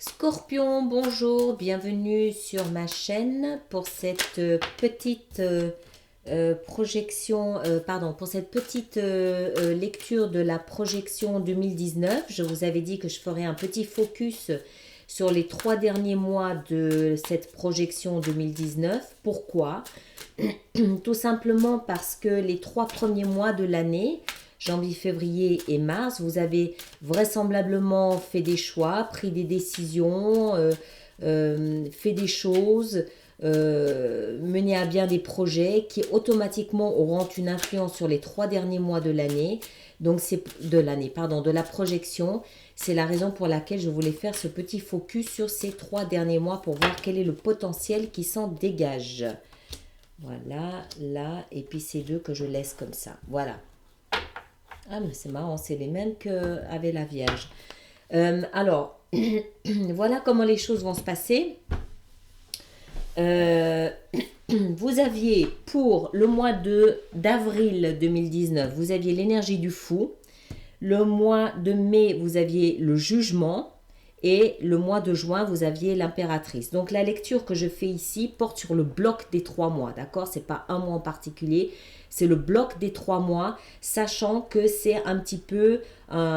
Scorpion, bonjour, bienvenue sur ma chaîne pour cette petite projection, pour cette petite lecture de la projection 2019. Je vous avais dit que je ferais un petit focus sur les 3 derniers mois de cette projection 2019. Pourquoi? Tout simplement parce que les 3 premiers mois de l'année, janvier, février et mars, vous avez vraisemblablement fait des choix, pris des décisions, fait des choses, mené à bien des projets qui automatiquement auront une influence sur les 3 derniers mois de l'année. Donc c'est de la projection. C'est la raison pour laquelle je voulais faire ce petit focus sur ces 3 derniers mois pour voir quel est le potentiel qui s'en dégage. Voilà, là, et puis ces deux que je laisse comme ça. Voilà. Ah, mais c'est marrant, c'est les mêmes qu'avec la Vierge. Alors, voilà comment les choses vont se passer. Vous aviez pour le mois d'avril 2019, vous aviez l'énergie du fou. Le mois de mai, vous aviez le jugement. Et le mois de juin, vous aviez l'impératrice. Donc la lecture que je fais ici porte sur le bloc des 3 mois, d'accord? C'est pas un mois en particulier, c'est le bloc des 3 mois, sachant que c'est un petit peu comment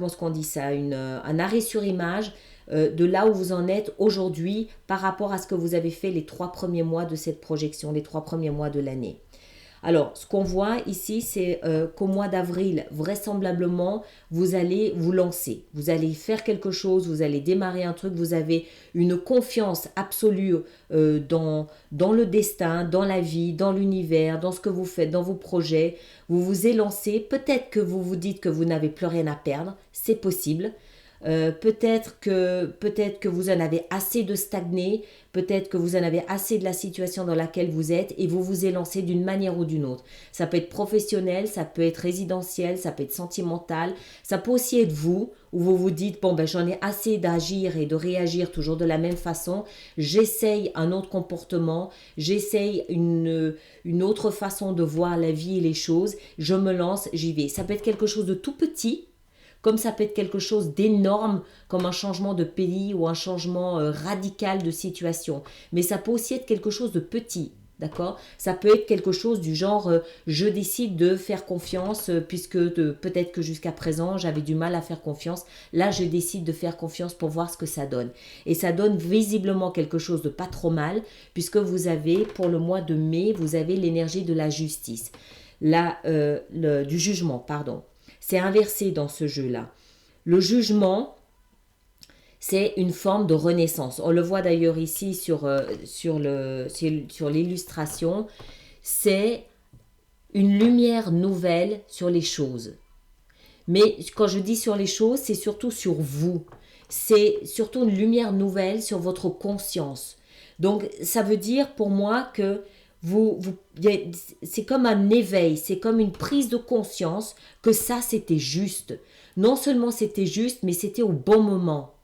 est-ce qu'on dit ça, un arrêt sur image de là où vous en êtes aujourd'hui par rapport à ce que vous avez fait les 3 premiers mois de cette projection, les 3 premiers mois de l'année. Alors, ce qu'on voit ici, c'est qu'au mois d'avril, vraisemblablement, vous allez vous lancer. Vous allez faire quelque chose, vous allez démarrer un truc, vous avez une confiance absolue dans le destin, dans la vie, dans l'univers, dans ce que vous faites, dans vos projets. Vous vous élancez. Peut-être que vous vous dites que vous n'avez plus rien à perdre. C'est possible. Peut-être que vous en avez assez de stagner, peut-être que vous en avez assez de la situation dans laquelle vous êtes et vous vous élancez d'une manière ou d'une autre. Ça peut être professionnel, ça peut être résidentiel, ça peut être sentimental, ça peut aussi être vous, où vous vous dites, bon ben j'en ai assez d'agir et de réagir toujours de la même façon, j'essaye un autre comportement, j'essaye une autre façon de voir la vie et les choses, je me lance, j'y vais. Ça peut être quelque chose de tout petit, comme ça peut être quelque chose d'énorme, comme un changement de pays ou un changement radical de situation. Mais ça peut aussi être quelque chose de petit, d'accord? Ça peut être quelque chose du genre, je décide de faire confiance, puisque peut-être que jusqu'à présent, j'avais du mal à faire confiance. Là, je décide de faire confiance pour voir ce que ça donne. Et ça donne visiblement quelque chose de pas trop mal, puisque vous avez, pour le mois de mai, vous avez l'énergie de la justice. Du jugement, pardon. C'est inversé dans ce jeu-là. Le jugement, c'est une forme de renaissance. On le voit d'ailleurs ici sur l'illustration. C'est une lumière nouvelle sur les choses. Mais quand je dis sur les choses, c'est surtout sur vous. C'est surtout une lumière nouvelle sur votre conscience. Donc, ça veut dire pour moi que c'est comme un éveil, c'est comme une prise de conscience que ça c'était juste. Non seulement c'était juste, mais c'était au bon moment.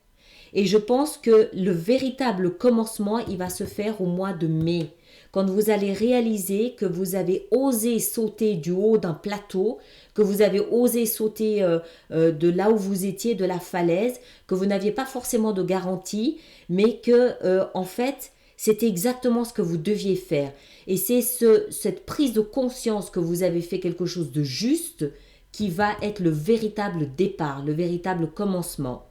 Et je pense que le véritable commencement, il va se faire au mois de mai. Quand vous allez réaliser que vous avez osé sauter du haut d'un plateau, que vous avez osé sauter de là où vous étiez, de la falaise, que vous n'aviez pas forcément de garantie, mais que en fait, c'était exactement ce que vous deviez faire. Et c'est cette prise de conscience que vous avez fait quelque chose de juste qui va être le véritable départ, le véritable commencement.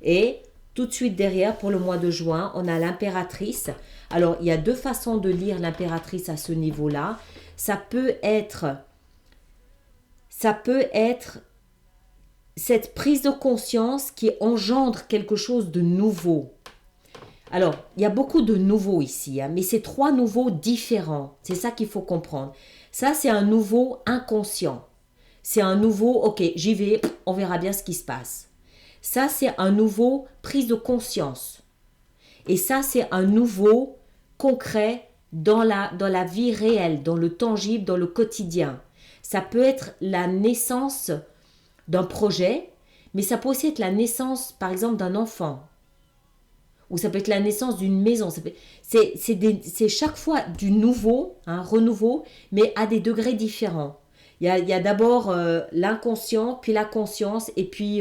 Et tout de suite derrière, pour le mois de juin, on a l'impératrice. Alors, il y a 2 façons de lire l'impératrice à ce niveau-là. Ça peut être cette prise de conscience qui engendre quelque chose de nouveau. Alors, il y a beaucoup de nouveaux ici, mais c'est 3 nouveaux différents. C'est ça qu'il faut comprendre. Ça, c'est un nouveau inconscient. C'est un nouveau, ok, j'y vais, on verra bien ce qui se passe. Ça, c'est un nouveau prise de conscience. Et ça, c'est un nouveau concret dans la vie réelle, dans le tangible, dans le quotidien. Ça peut être la naissance d'un projet, mais ça peut aussi être la naissance, par exemple, d'un enfant. Ou ça peut être la naissance d'une maison. C'est chaque fois du nouveau, renouveau, mais à des degrés différents. Il y a d'abord l'inconscient, puis la conscience, et puis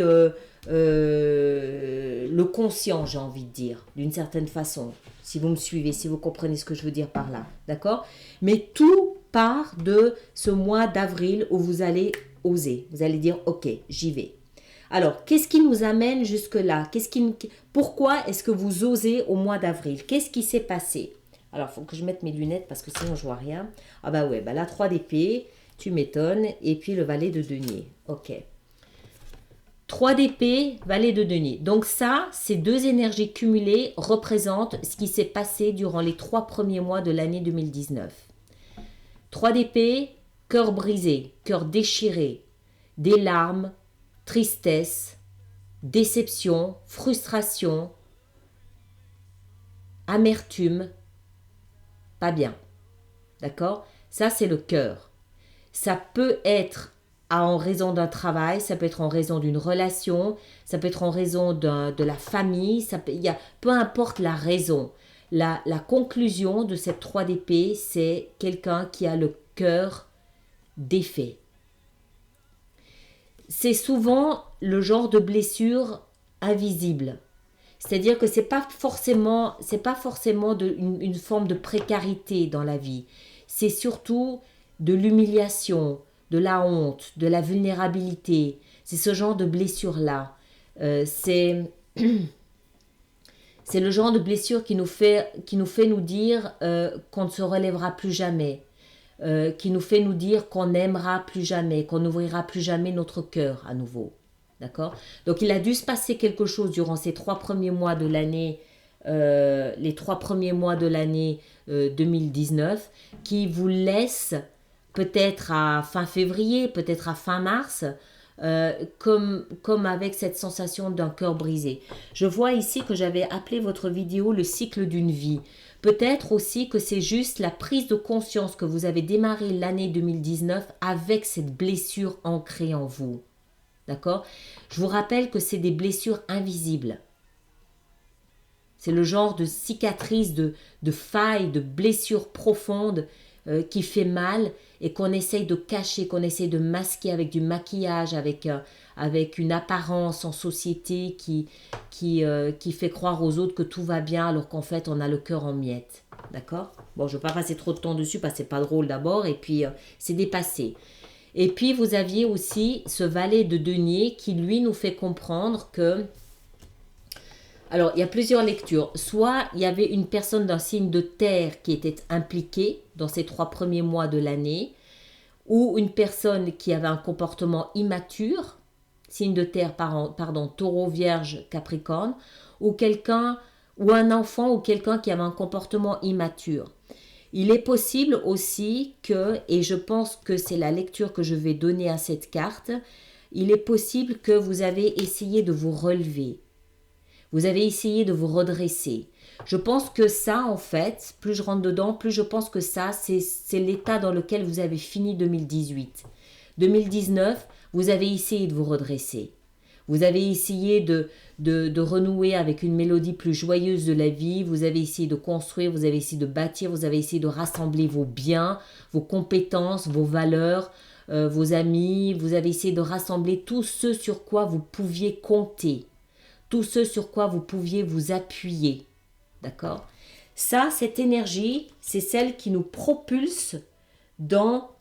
le le conscient, j'ai envie de dire, d'une certaine façon. Si vous me suivez, si vous comprenez ce que je veux dire par là. D'accord? Mais tout part de ce mois d'avril où vous allez oser. Vous allez dire, ok, j'y vais. Alors, qu'est-ce qui nous amène jusque-là? Pourquoi est-ce que vous osez au mois d'avril? Qu'est-ce qui s'est passé? Alors, il faut que je mette mes lunettes parce que sinon je vois rien. Ah bah ouais, bah la 3 d'épée, tu m'étonnes. Et puis le valet de denier. Ok. 3 d'épée, valet de denier. Donc ça, ces deux énergies cumulées représentent ce qui s'est passé durant les 3 premiers mois de l'année 2019. 3 d'épée, cœur brisé, cœur déchiré, des larmes, tristesse, déception, frustration, amertume, pas bien. D'accord? Ça, c'est le cœur. Ça peut être en raison d'un travail, ça peut être en raison d'une relation, ça peut être en raison de la famille, peu importe la raison. La conclusion de cette 3 d'épée, c'est quelqu'un qui a le cœur défait. C'est souvent le genre de blessure invisible. C'est-à-dire que c'est pas forcément une forme de précarité dans la vie. C'est surtout de l'humiliation, de la honte, de la vulnérabilité. C'est ce genre de blessure-là. C'est le genre de blessure qui nous fait nous dire qu'on ne se relèvera plus jamais, qui nous fait nous dire qu'on n'aimera plus jamais, qu'on n'ouvrira plus jamais notre cœur à nouveau. D'accord? Donc il a dû se passer quelque chose durant ces 3 premiers mois de l'année, les 3 premiers mois de l'année 2019, qui vous laisse peut-être à fin février, peut-être à fin mars, comme avec cette sensation d'un cœur brisé. Je vois ici que j'avais appelé votre vidéo le cycle d'une vie. Peut-être aussi que c'est juste la prise de conscience que vous avez démarré l'année 2019 avec cette blessure ancrée en vous. D'accord? Je vous rappelle que c'est des blessures invisibles. C'est le genre de cicatrice, de faille, de blessure profonde qui fait mal et qu'on essaye de cacher, qu'on essaye de masquer avec du maquillage, avec une apparence en société qui fait croire aux autres que tout va bien alors qu'en fait on a le cœur en miettes. D'accord? Bon, je ne vais pas passer trop de temps dessus parce que c'est pas drôle d'abord et puis c'est dépassé. Et puis vous aviez aussi ce valet de denier qui lui nous fait comprendre que... Alors il y a plusieurs lectures. Soit il y avait une personne d'un signe de terre qui était impliquée dans ces 3 premiers mois de l'année, ou une personne qui avait un comportement immature, signe de terre, pardon, taureau, vierge, capricorne, ou un enfant ou quelqu'un qui avait un comportement immature. Il est possible aussi que, et je pense que c'est la lecture que je vais donner à cette carte, il est possible que vous avez essayé de vous relever. Vous avez essayé de vous redresser. Je pense que ça, en fait, plus je rentre dedans, plus je pense que ça, c'est l'état dans lequel vous avez fini 2018. 2019, vous avez essayé de vous redresser. Vous avez essayé de renouer avec une mélodie plus joyeuse de la vie. Vous avez essayé de construire, vous avez essayé de bâtir, vous avez essayé de rassembler vos biens, vos compétences, vos valeurs, vos amis. Vous avez essayé de rassembler tout ce sur quoi vous pouviez compter. Tout ce sur quoi vous pouviez vous appuyer. D'accord? Ça, cette énergie, c'est celle qui nous propulse dans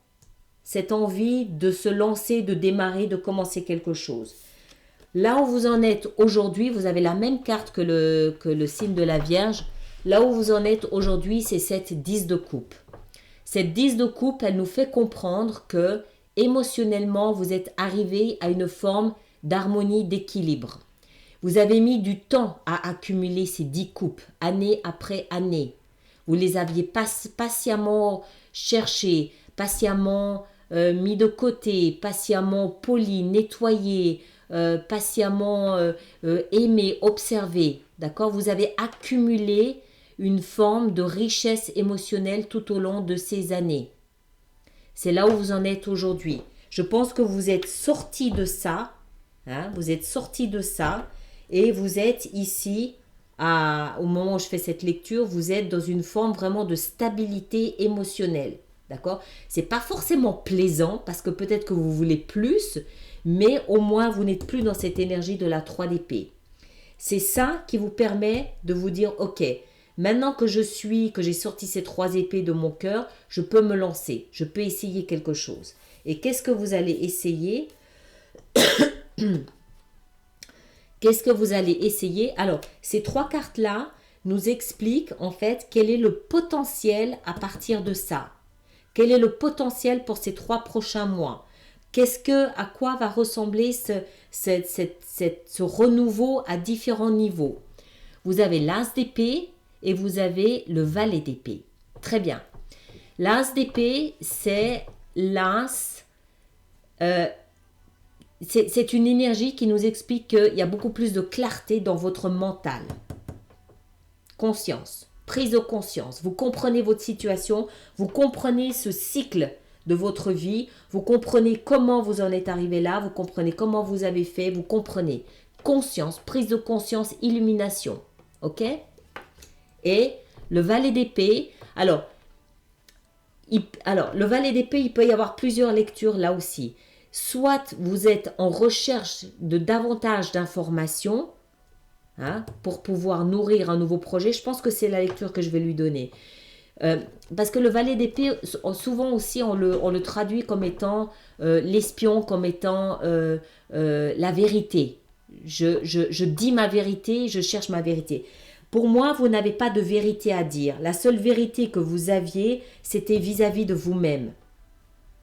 cette envie de se lancer, de démarrer, de commencer quelque chose. Là où vous en êtes aujourd'hui, vous avez la même carte que le signe de la Vierge. Là où vous en êtes aujourd'hui, c'est cette 10 de coupe. Cette 10 de coupe, elle nous fait comprendre que émotionnellement, vous êtes arrivé à une forme d'harmonie, d'équilibre. Vous avez mis du temps à accumuler ces 10 coupes, année après année. Vous les aviez patiemment cherchées, patiemment mis de côté, patiemment polies, nettoyées, patiemment aimées, observées. D'accord? Vous avez accumulé une forme de richesse émotionnelle tout au long de ces années. C'est là où vous en êtes aujourd'hui. Je pense que vous êtes sorti de ça. Vous êtes sorti de ça. Et vous êtes ici, au moment où je fais cette lecture, vous êtes dans une forme vraiment de stabilité émotionnelle. D'accord? C'est pas forcément plaisant parce que peut-être que vous voulez plus, mais au moins vous n'êtes plus dans cette énergie de la 3 d'épée. c'est ça qui vous permet de vous dire, ok, maintenant que j'ai sorti ces 3 épées de mon cœur, je peux me lancer, je peux essayer quelque chose. Et qu'est-ce que vous allez essayer? Qu'est-ce que vous allez essayer? Alors, ces 3 cartes-là nous expliquent en fait quel est le potentiel à partir de ça. Quel est le potentiel pour ces 3 prochains mois? À quoi va ressembler ce renouveau à différents niveaux? Vous avez l'as d'épée et vous avez le valet d'épée. Très bien. L'as d'épée, c'est l'as. C'est une énergie qui nous explique qu'il y a beaucoup plus de clarté dans votre mental. Conscience, prise de conscience. Vous comprenez votre situation, vous comprenez ce cycle de votre vie, vous comprenez comment vous en êtes arrivé là, vous comprenez comment vous avez fait, vous comprenez. Conscience, prise de conscience, illumination. Ok? Et le valet d'épée, alors le valet d'épée, il peut y avoir plusieurs lectures là aussi. Soit vous êtes en recherche de davantage d'informations pour pouvoir nourrir un nouveau projet. Je pense que c'est la lecture que je vais lui donner. Parce que le valet d'épée, souvent aussi, on le traduit comme étant l'espion, comme étant la vérité. Je dis ma vérité, je cherche ma vérité. Pour moi, vous n'avez pas de vérité à dire. La seule vérité que vous aviez, c'était vis-à-vis de vous-même.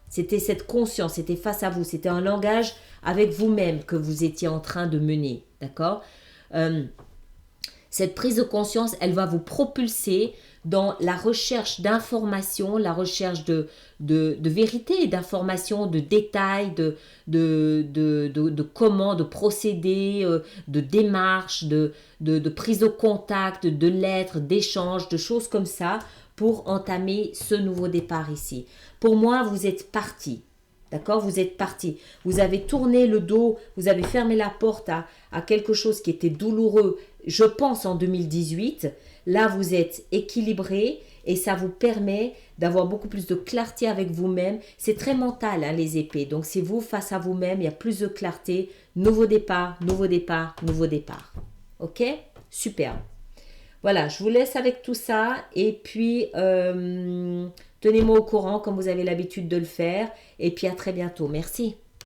C'était cette conscience, c'était face à vous, c'était un langage avec vous-même que vous étiez en train de mener, d'accord? Cette prise de conscience, elle va vous propulser dans la recherche d'informations, la recherche de vérité, d'informations, de détails, de comment, de procédés, de démarches, de prise de contact, de lettres, d'échanges, de choses comme ça pour entamer ce nouveau départ ici. Pour moi, vous êtes parti. D'accord? Vous êtes parti. Vous avez tourné le dos, vous avez fermé la porte à quelque chose qui était douloureux, je pense en 2018. Là, vous êtes équilibré et ça vous permet d'avoir beaucoup plus de clarté avec vous-même. C'est très mental, les épées. Donc, c'est vous face à vous-même, il y a plus de clarté. Nouveau départ, nouveau départ, nouveau départ. Ok? Super. Voilà, je vous laisse avec tout ça et puis tenez-moi au courant comme vous avez l'habitude de le faire et puis à très bientôt. Merci.